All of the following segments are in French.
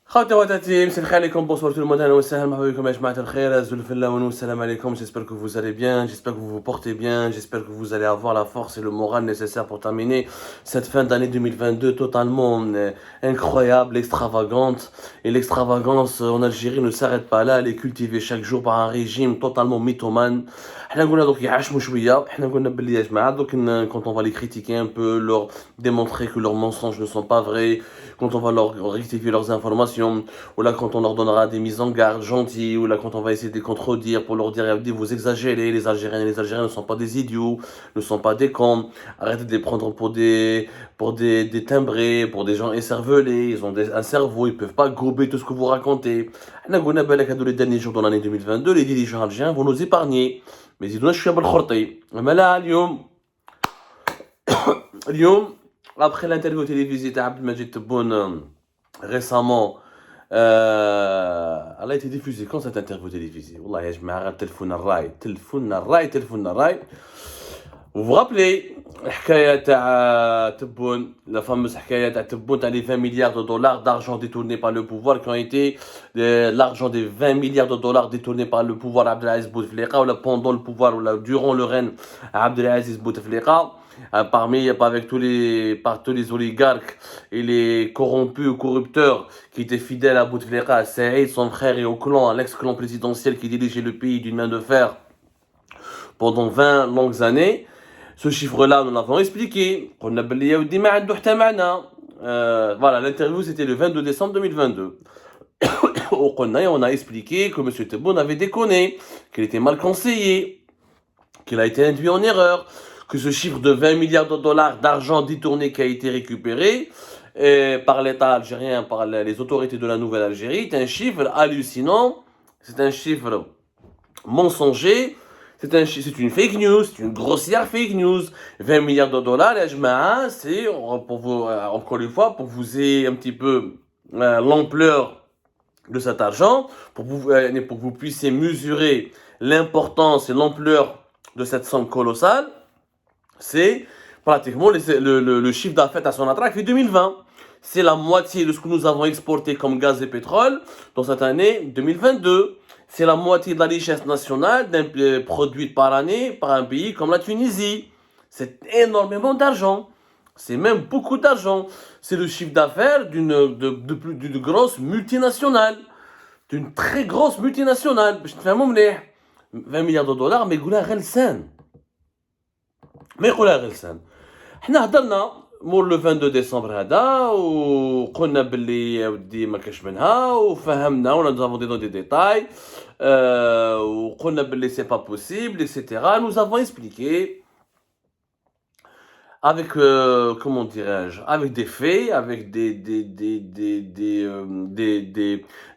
خواتي واتاتي مساء الخير عليكم bonsoir tout le monde اهلا وسهلا مرحبا بكم يا جماعة الخير أزول في الله ونور السلام عليكم. J'espère que vous allez bien, j'espère que vous vous portez bien, j'espère que vous allez avoir la force et le moral nécessaire pour terminer cette fin d'année 2022 totalement incroyable, extravagante. Et l'extravagance en Algérie ne s'arrête pas là, elle est cultivée chaque jour par un régime totalement mythomane. حنا قلنا دوك يعشموا شويه، حنا قلنا باللي يا جماعه دوك quand on va les critiquer un peu, leur démontrer que leurs mensonges ne sont pas vrais, quand on va leur rectifier leurs informations, ou là quand on leur donnera des mises en garde gentilles, ou là quand on va essayer de les contredire pour leur dire vous exagérez, les Algériens et les Algériens ne sont pas des idiots, ne sont pas des cons, arrêtez de les prendre pour des timbrés, pour des gens écervelés, ils ont un cerveau, ils peuvent pas gober tout ce que vous racontez. حنا قلنا بالك هذو les derniers jours dans l'année 2022 les dirigeants algériens vont nous épargner. Mais يزيدونا شويه بالخرطي. اما لا اليوم après l'interview télévisée تاع عبد المجيد تبون récemment elle a été diffusée quand cette interview télévisée والله يا جماعه غير تلفونا الراي. Vous vous rappelez الحكايه تاع تبون la fameuse حكايه تاع تبون تاع les 20 milliards de dollars d'argent détourné par le pouvoir qui ont été l'argent des 20 milliards de dollars détournés par le pouvoir Abdelaziz Bouteflika ou là pendant le pouvoir ou là durant le règne Abdelaziz Bouteflika par tous les oligarques et les corrompus ou corrupteurs qui étaient fidèles à Bouteflika, à Saïd, son frère et au clan, à l'ex-clan présidentiel qui dirigeait le pays d'une main de fer pendant 20 longues années. Ce chiffre-là, nous l'avons expliqué. Voilà, l'interview c'était le 22 décembre 2022. On a expliqué que M. Tebboune avait déconné, qu'il était mal conseillé, qu'il a été induit en erreur, que ce chiffre de 20 milliards de dollars d'argent détourné qui a été récupéré par l'État algérien, par les autorités de la Nouvelle-Algérie, est un chiffre hallucinant, c'est un chiffre mensonger. C'est une fake news, c'est une grossière fake news. 20 milliards de dollars, c'est, pour vous, encore une fois, pour vous aider un petit peu l'ampleur de cet argent, pour que vous puissiez mesurer l'importance et l'ampleur de cette somme colossale. C'est pratiquement le chiffre d'affaires à son attraque fait 2020. C'est la moitié de ce que nous avons exporté comme gaz et pétrole dans cette année 2022. C'est la moitié de la richesse nationale produite par année par un pays comme la Tunisie. C'est énormément d'argent. C'est même beaucoup d'argent. C'est le chiffre d'affaires d'une grosse multinationale. D'une très grosse multinationale. 20 milliards de dollars, mais يقولها غير لسان. ما يقولها غير لسان. حنا هضرنا مور لو 22 ديسمبر هذا وقلنا باللي يا ودي ما كاش منها وفهمنا ونا nous avons donné des détails وقلنا باللي c'est pas possible etc. Nous avons expliqué avec comment dirais-je, avec des faits, avec des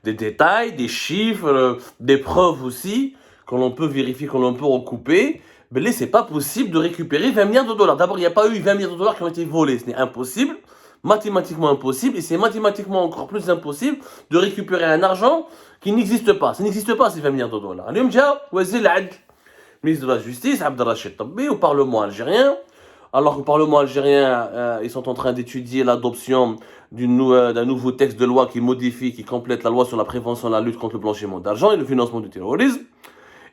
détails, des chiffres, des preuves aussi que l'on peut vérifier, que l'on peut recouper. Mais là, c'est pas possible de récupérer 20 milliards de dollars. D'abord, il n'y a pas eu 20 milliards de dollars qui ont été volés. Ce n'est impossible, mathématiquement impossible, et c'est mathématiquement encore plus impossible de récupérer un argent qui n'existe pas. Ça n'existe pas, ces 20 milliards de dollars. اليوم جا وزير العدل, ministre de la Justice, عبد الرشيد طبي, au Parlement algérien, alors qu'au Parlement algérien, ils sont en train d'étudier l'adoption d'un nouveau texte de loi qui modifie, qui complète la loi sur la prévention et la lutte contre le blanchiment d'argent et le financement du terrorisme.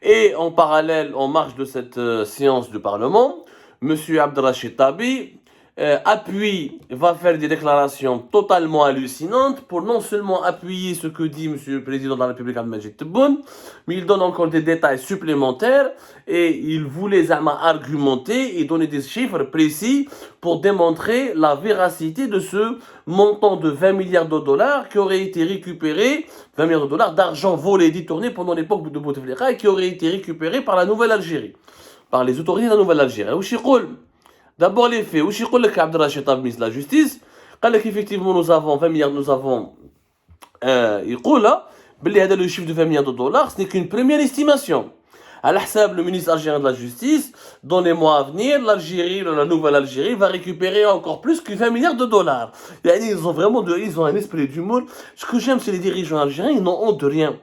Et en parallèle, en marge de cette séance du Parlement, M. Abdelrachid Tabi va faire des déclarations totalement hallucinantes pour non seulement appuyer ce que dit M. le Président de la République Abdelmajid Tebboune, mais il donne encore des détails supplémentaires et il voulait argumenter et donner des chiffres précis pour démontrer la véracité de ce montant de 20 milliards de dollars qui aurait été récupéré, 20 milliards de dollars d'argent volé, détourné pendant l'époque de Bouteflika et qui aurait été récupéré par la Nouvelle-Algérie, par les autorités de la Nouvelle-Algérie. D'abord les faits, وش يقول لك عبد الرشيد طاب ministre de la Justice قال لك effectivement nous avons 20 milliards, nous avons يقول باللي هذا le chiffre de 20 milliards de dollars ce n'est qu'une première estimation. على حساب le ministre algérien de la Justice, dans les mois à venir, l'Algérie, la Nouvelle-Algérie va récupérer encore plus que 20 milliards de dollars. Ils ont vraiment ils ont un esprit d'humour. Ce que j'aime, c'est les dirigeants algériens, ils n'ont honte de rien.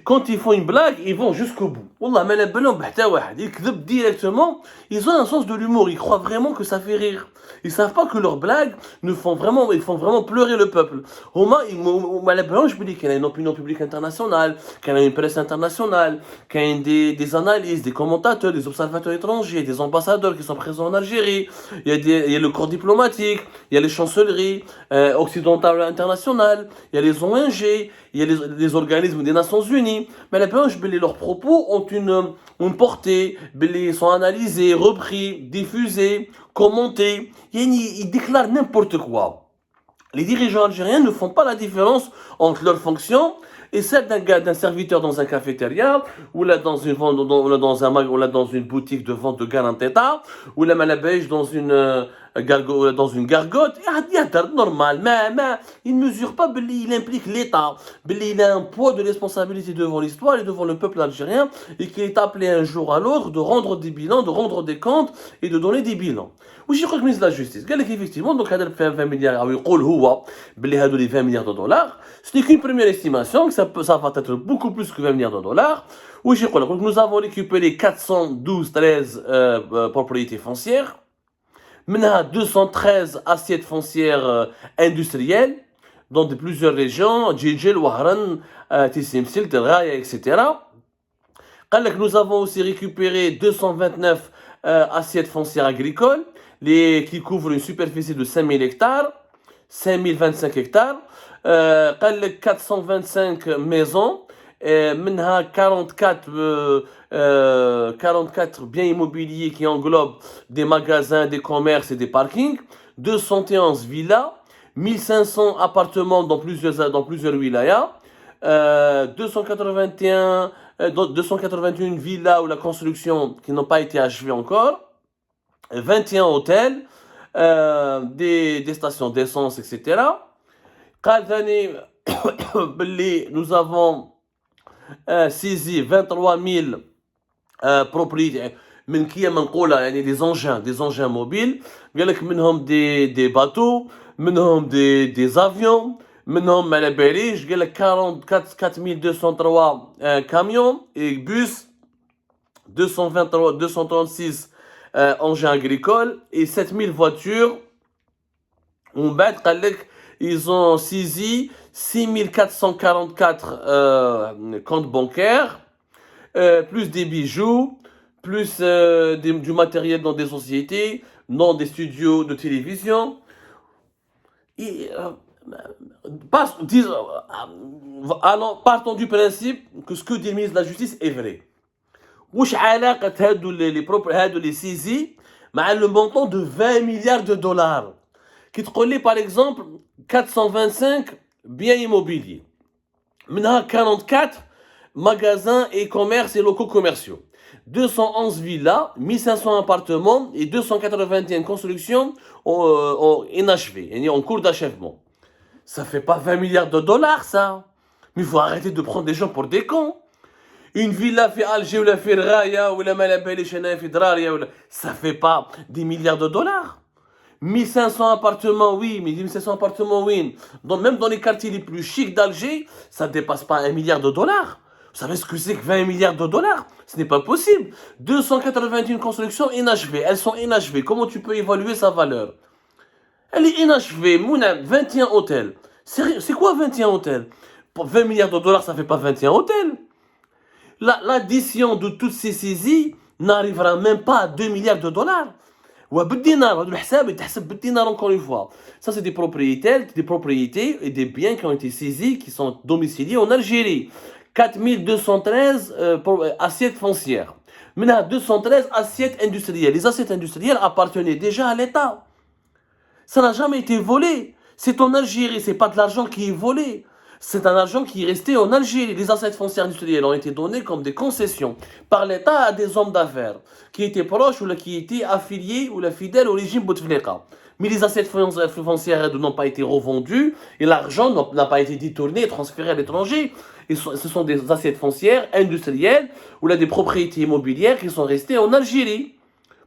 Quand ils font une blague, ils vont jusqu'au bout. Wallah, ما نبلهم بحتى واحد. Ils كذب directement. Ils ont un sens de l'humour. Ils croient vraiment que ça fait rire. Ils savent pas que leurs blagues ils font vraiment pleurer le peuple. ما نبلهمش بلي كاين une opinion publique internationale, qu'il y a une presse internationale, qu'il y a des analyses, des commentateurs, des observateurs étrangers, des ambassadeurs qui sont présents en Algérie. Il y a le corps diplomatique, il y a les chancelleries occidentales et internationales, il y a les ONG, il y a les organismes des Nations Unies. Mais leurs propos ont une portée, ils sont analysés, repris, diffusés, commentés. Ils déclarent n'importe quoi. Les dirigeants algériens ne font pas la différence entre leur fonction et celle d'un serviteur dans un cafétéria, ou là dans une vente, dans un mag, ou là dans une boutique de vente de garanteta, ou là malabège dans une gargote. Il y a normal, mais il ne mesure pas, il implique l'État, il a un poids de responsabilité devant l'histoire et devant le peuple algérien, et qu'il est appelé un jour à l'autre de rendre des bilans, de rendre des comptes et de donner des bilans. وش يقول لك ministre de la justice قال لك effectivement donc هذا 20 milliards او يقول هو باللي هذو les 20 milliards de dollars ce n'est qu'une première estimation que ça va être beaucoup plus que 20 milliards de dollars. وش يقول لك nous avons récupéré 413 propriétés foncières, منها 213 assiettes foncières industrielles dans plusieurs régions, Djidjel, Wahran, Tissimsil, Telghaya, etc. قال لك nous avons aussi récupéré 229 assiettes foncières agricoles qui couvrent une superficie de 5000 hectares, 5025 hectares. قال لك 425 maisons, منها 44 biens immobiliers qui englobent des magasins, des commerces et des parkings, 211 villas, 1500 appartements dans plusieurs wilayas, 281 villas où la construction qui n'ont pas été achevée encore, 21 hôtels, des stations d'essence, etc. Nous avons saisi 23 000 propriétés, des engins mobiles, des bateaux, des avions, منهم ما على باليش قال لك 4203 camions et bus, 236 engins agricoles et 7000 voitures. ومن بعد قال لك ils ont saisi 6444 comptes bancaires, plus des bijoux, plus du matériel dans des sociétés, dans des studios de télévision. Partons du principe que ce que dit le ministre de la Justice est vrai. وش علاقة هادو les saisies مع le montant de 20 milliards de dollars qui تقول لي par exemple 425 biens immobiliers, منها 44 magasins et commerces et locaux commerciaux, 211 villas, 1500 appartements et 281 constructions inachevées, en cours d'achèvement. Ça fait pas 20 milliards de dollars, ça. Mais il faut arrêter de prendre des gens pour des cons. Une villa fait Alger ou la fait Raya ou la Malabelle fait Draria, ça fait pas des milliards de dollars. 1500 appartements, oui, mais 1500 appartements, oui. Même dans les quartiers les plus chics d'Alger, ça ne dépasse pas 1 milliard de dollars. Vous savez ce que c'est que 20 milliards de dollars? Ce n'est pas possible. 281 constructions inachevées. Elles sont inachevées. Comment tu peux évaluer sa valeur? Elle est inachevée. Mouna, 21 hôtels. C'est quoi 21 hôtels? Pour 20 milliards de dollars, ça ne fait pas 21 hôtels. L'addition de toutes ces saisies n'arrivera même pas à 2 milliards de dollars. Encore une fois. Ça, c'est des propriétés et des biens qui ont été saisis, qui sont domiciliés en Algérie. 4213 assiettes foncières. Maintenant, 213 assiettes industrielles. Les assiettes industrielles appartenaient déjà à l'État. Ça n'a jamais été volé. C'est en Algérie, c'est pas de l'argent qui est volé. C'est un argent qui est resté en Algérie. Les assiettes foncières industrielles ont été données comme des concessions par l'État à des hommes d'affaires qui étaient proches ou qui étaient affiliés ou fidèles au régime Bouteflika. Mais les assiettes foncières n'ont pas été revendues et l'argent n'a pas été détourné et transféré à l'étranger. Ce sont des assiettes foncières industrielles ou des propriétés immobilières qui sont restées en Algérie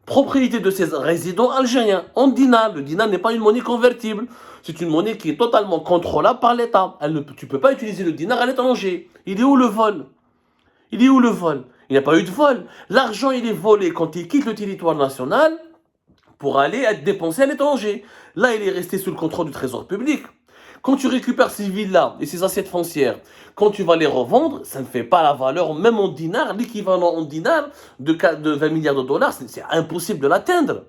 propriété de ces résidents algériens en dinar. Le dinar n'est pas une monnaie convertible. C'est une monnaie qui est totalement contrôlable par l'État. Tu ne peux pas utiliser le dinar à l'étranger. Il est où le vol? Il est où le vol? Il n'y a pas eu de vol. L'argent, il est volé quand il quitte le territoire national pour aller être dépensé à l'étranger. Là, il est resté sous le contrôle du trésor public. Quand tu récupères ces villas et ces assiettes foncières, quand tu vas les revendre, ça ne fait pas la valeur, même en dinars, l'équivalent en dinars de 20 milliards de dollars, c'est impossible de l'atteindre.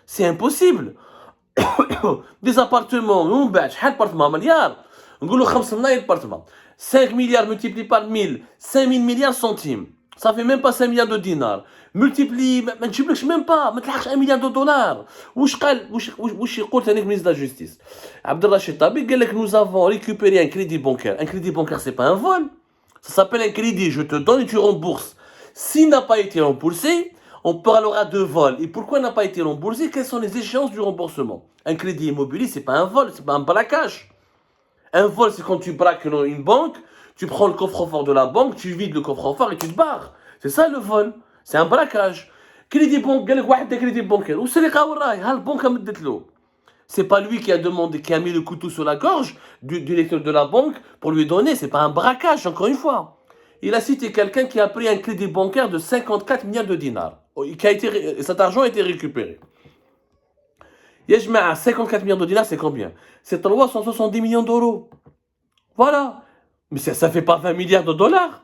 C'est impossible. Des appartements, on bâche, un appartement, un milliard. On dit 5 milliards multiplié par 1000, 5000 milliards centimes. Ça fait même pas 5 milliards de dinars. Multiplie, ما تجيبلكش même pas, ما تلحقش 1 milliard de dollars. واش يقول ثاني ministre de la justice عبد الرشيد طابي قال لك nous avons récupéré un crédit bancaire. Un crédit bancaire, c'est pas un vol. Ça s'appelle un crédit, je te donne et tu rembourses. S'il n'a pas été remboursé, on parlera de vol. Et pourquoi il n'a pas été remboursé? Quelles sont les échéances du remboursement? Un crédit immobilier, c'est pas un vol, c'est pas un braquage. Un vol, c'est quand tu braques une banque, tu prends le coffre-fort de la banque, tu vides le coffre-fort et tu te barres. C'est ça le vol. C'est un braquage. Crédit bancaire, crédit bancaire. Où c'est les c'est pas lui qui a demandé, qui a mis le couteau sur la gorge du directeur de la banque pour lui donner. C'est pas un braquage, encore une fois. Il a cité quelqu'un qui a pris un crédit bancaire de 54 milliards de dinars. Cet argent a été récupéré. Yajma'a, 54 milliards de dinars, c'est combien? C'est 370 millions d'euros. Voilà. Mais ça fait pas 20 milliards de dollars.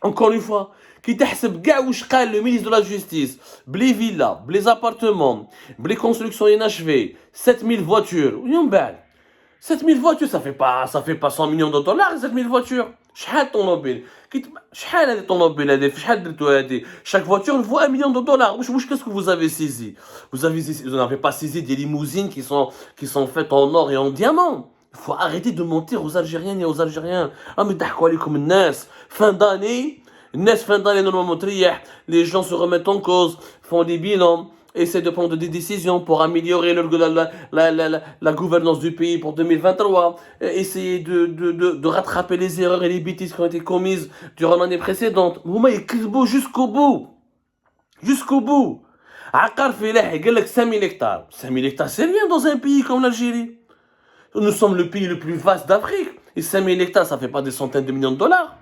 Encore une fois, qui تحسب كاع واش قال le ministre de la justice, بلي villas, بلي appartements, بلي constructions inachevées, 7000 voitures. ومن بعد 7000 voitures, ça fait pas 100 millions de dollars 7000 voitures. شحال طوموبيل شحال هذه الطوموبيل هذه شحال درتو هذه chaque voiture vaut 1 million de dollars. Qu'est-ce que vous avez saisi? Vous n'avez pas saisi des limousines qui sont faites en or et en diamant. Il faut arrêter de mentir aux Algériennes et aux Algériens. Ah mais ضحكوا عليكم الناس. Fin d'année, normalement تريح, les gens se remettent en cause, font des bilans, essaient de prendre des décisions pour améliorer la gouvernance du pays pour 2023, essayer de rattraper les erreurs et les bêtises qui ont été commises durant l'année précédente. هما يكذبوا jusqu'au bout. Jusqu'au bout. عقار فلاحي قال لك 5000 hectares. 5000 hectares, c'est rien dans un pays comme l'Algérie. Nous sommes le pays le plus vaste d'Afrique. Et 5000 hectares, ça ne fait pas des centaines de millions de dollars.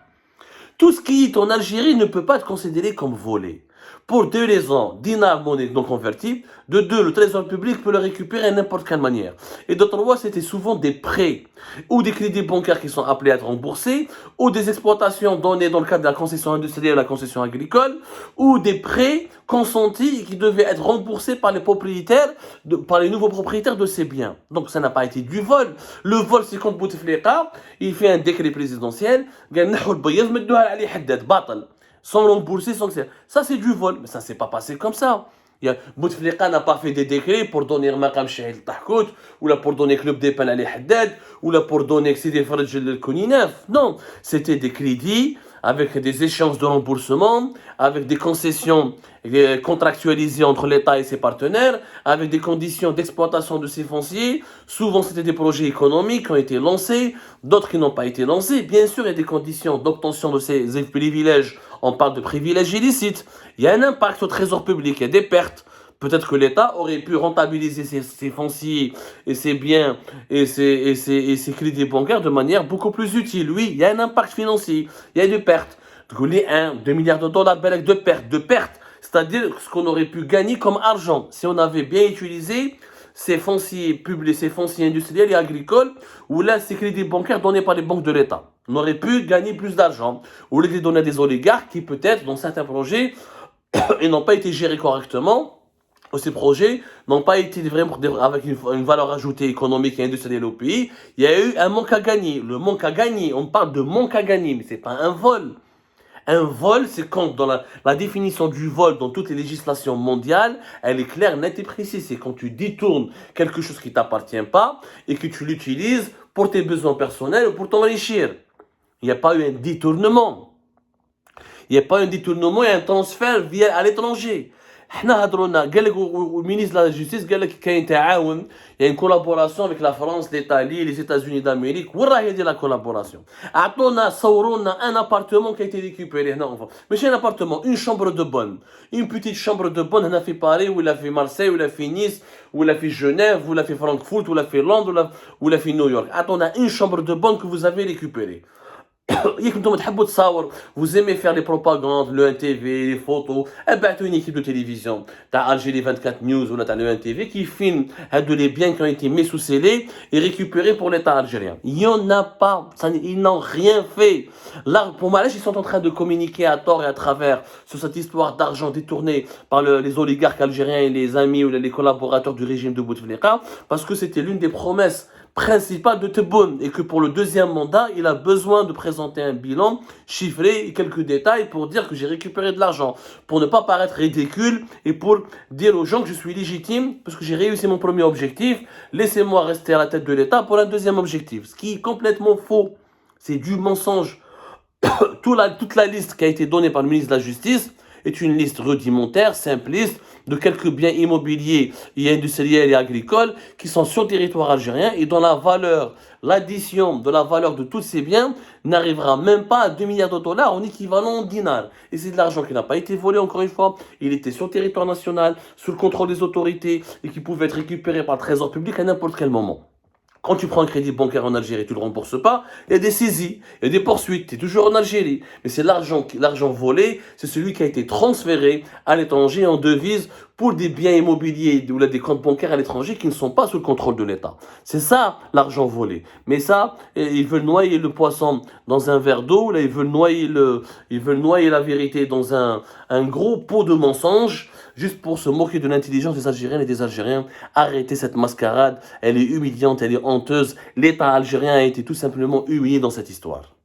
Tout ce qui est en Algérie ne peut pas être considéré comme volé. Pour deux raisons, dinar, monnaie non convertie. De deux, le trésor public peut le récupérer à n'importe quelle manière. Et de trois, c'était souvent des prêts ou des crédits bancaires qui sont appelés à être remboursés, ou des exploitations données dans le cadre de la concession industrielle ou la concession agricole, ou des prêts consentis qui devaient être remboursés par les propriétaires, par les nouveaux propriétaires de ces biens. Donc ça n'a pas été du vol. Le vol, c'est quand Bouteflika, il fait un décret présidentiel, sans rembourser, sans que ça c'est du vol. Mais ça s'est pas passé comme ça. Bouteflika n'a pas fait des décrets pour donner Maqam Chahil Tahkout, ou là pour donner Club des Pal Ali Haddad, ou là pour donner Sidi Farj El Kouninef. Non, c'était des crédits avec des échéances de remboursement, avec des concessions contractualisées entre l'État et ses partenaires, avec des conditions d'exploitation de ces fonciers. Souvent, c'était des projets économiques qui ont été lancés, d'autres qui n'ont pas été lancés. Bien sûr, il y a des conditions d'obtention de ces privilèges. On parle de privilèges illicites. Il y a un impact au trésor public, il y a des pertes. Peut-être que l'État aurait pu rentabiliser ses fonciers et ses biens et ses crédits bancaires de manière beaucoup plus utile. Oui, il y a un impact financier, il y a des pertes. Donc, les 1, 2 milliards de dollars de pertes. C'est-à-dire ce qu'on aurait pu gagner comme argent si on avait bien utilisé ces fonciers publics, ces fonciers industriels et agricoles, ou là, ces crédits bancaires donnés par les banques de l'État. On aurait pu gagner plus d'argent, ou les donner à des oligarques qui, peut-être, dans certains projets, ils n'ont pas été gérés correctement, ou ces projets n'ont pas été vraiment avec une valeur ajoutée économique et industrielle au pays. Il y a eu un manque à gagner. Le manque à gagner, on parle de manque à gagner, mais ce n'est pas un vol. Un vol, c'est quand, dans la définition du vol dans toutes les législations mondiales, elle est claire, nette et précise. C'est quand tu détournes quelque chose qui ne t'appartient pas et que tu l'utilises pour tes besoins personnels ou pour t'enrichir. Il n'y a pas eu un détournement. Il n'y a pas eu un détournement et un transfert à l'étranger. حنا هضروا لنا قال لك والمينيستر de la justice قال لك كاين تعاون il y a une collaboration avec la France, l'Italie, les États-Unis d'Amérique. وين راهي هذه لا كولابوراسيون؟ عطونا صوروا لنا ان appartement qui a été récupéré هنا en France. ماشي un appartement, une chambre de bonne, une petite chambre de bonne هنا في باريس ولا في مارسيل ولا في نيس ولا في جنيف ولا في فرانكفورت ولا في لندن ولا في نيويورك. عطونا une chambre de bonne que vous avez récupérée. Vous aimez faire les propagandes, le NTV, les photos, ابعتوا une équipe de télévision, t'as Algérie 24 News ou t'as le NTV qui filme les biens qui ont été mis sous scellés et récupérés pour l'État algérien. Il n'y en a pas, ils n'ont rien fait. Là, pour moi, ils sont en train de communiquer à tort et à travers sur cette histoire d'argent détourné par les oligarques algériens et les amis ou les collaborateurs du régime de Bouteflika, parce que c'était l'une des promesses principal de Tebboune et que pour le deuxième mandat, il a besoin de présenter un bilan chiffré et quelques détails pour dire que j'ai récupéré de l'argent, pour ne pas paraître ridicule et pour dire aux gens que je suis légitime parce que j'ai réussi mon premier objectif, laissez-moi rester à la tête de l'État pour un deuxième objectif, ce qui est complètement faux, c'est du mensonge. Toute la liste qui a été donnée par le ministre de la Justice est une liste rudimentaire, simpliste, de quelques biens immobiliers et industriels et agricoles qui sont sur le territoire algérien et dont la valeur, l'addition de la valeur de tous ces biens n'arrivera même pas à 2 milliards de dollars en équivalent en dinars. Et c'est de l'argent qui n'a pas été volé, encore une fois. Il était sur le territoire national, sous le contrôle des autorités et qui pouvait être récupéré par le trésor public à n'importe quel moment. Quand tu prends un crédit bancaire en Algérie, tu ne le rembourses pas, il y a des saisies, il y a des poursuites, tu es toujours en Algérie. Mais c'est l'argent volé, c'est celui qui a été transféré à l'étranger en devise pour des biens immobiliers ou des comptes bancaires à l'étranger qui ne sont pas sous le contrôle de l'État. C'est ça l'argent volé. Mais ça, ils veulent noyer le poisson dans un verre d'eau, là ils veulent noyer la vérité dans un gros pot de mensonges, juste pour se moquer de l'intelligence des Algériennes et des Algériens. Arrêtez cette mascarade, elle est humiliante, elle est honteuse. L'État algérien a été tout simplement humilié dans cette histoire.